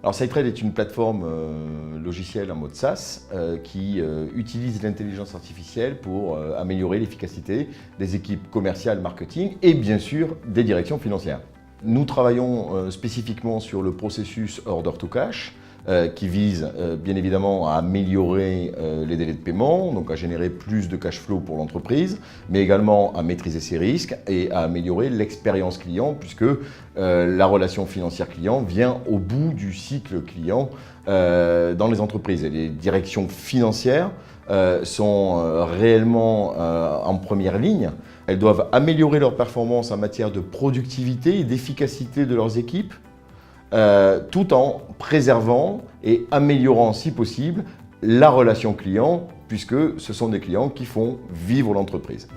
Alors SiteTrade est une plateforme logicielle en mode SaaS qui utilise l'intelligence artificielle pour améliorer l'efficacité des équipes commerciales, marketing et bien sûr des directions financières. Nous travaillons spécifiquement sur le processus Order to Cash qui vise bien évidemment à améliorer les délais de paiement, donc à générer plus de cash flow pour l'entreprise, mais également à maîtriser ses risques et à améliorer l'expérience client puisque la relation financière client vient au bout du cycle client dans les entreprises. Et les directions financières sont réellement en première ligne. Elles doivent améliorer leur performance en matière de productivité et d'efficacité de leurs équipes, tout en préservant et améliorant, si possible, la relation client, puisque ce sont des clients qui font vivre l'entreprise.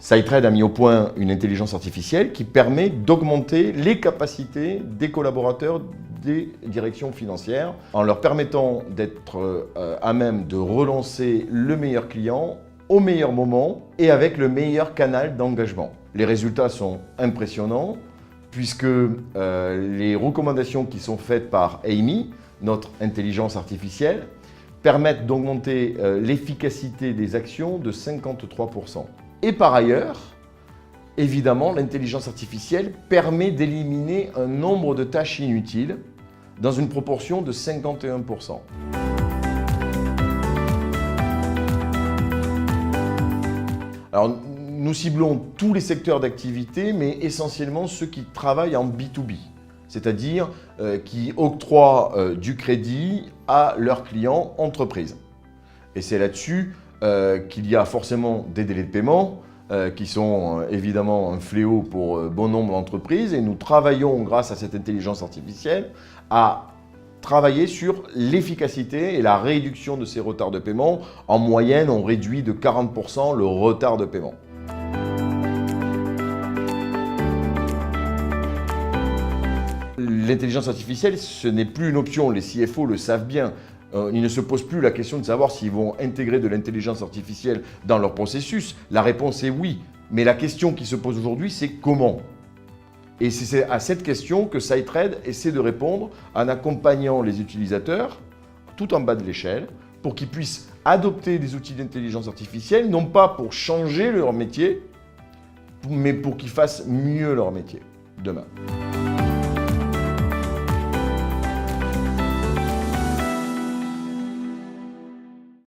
SiteTrade a mis au point une intelligence artificielle qui permet d'augmenter les capacités des collaborateurs des directions financières en leur permettant d'être à même de relancer le meilleur client au meilleur moment et avec le meilleur canal d'engagement. Les résultats sont impressionnants puisque les recommandations qui sont faites par Amy, notre intelligence artificielle, permettent d'augmenter l'efficacité des actions de 53%. Et par ailleurs, évidemment, l'intelligence artificielle permet d'éliminer un nombre de tâches inutiles dans une proportion de 51%. Alors, nous ciblons tous les secteurs d'activité, mais essentiellement ceux qui travaillent en B2B, c'est-à-dire qui octroient du crédit à leurs clients entreprises. Et c'est là-dessus qu'il y a forcément des délais de paiement qui sont évidemment un fléau pour bon nombre d'entreprises. Et nous travaillons, grâce à cette intelligence artificielle, à travailler sur l'efficacité et la réduction de ces retards de paiement. En moyenne, on réduit de 40% le retard de paiement. L'intelligence artificielle, ce n'est plus une option, les CFO le savent bien. Ils ne se posent plus la question de savoir s'ils vont intégrer de l'intelligence artificielle dans leur processus. La réponse est oui. Mais la question qui se pose aujourd'hui, c'est comment ? Et c'est à cette question que SiteTrade essaie de répondre en accompagnant les utilisateurs tout en bas de l'échelle pour qu'ils puissent adopter des outils d'intelligence artificielle, non pas pour changer leur métier, mais pour qu'ils fassent mieux leur métier demain.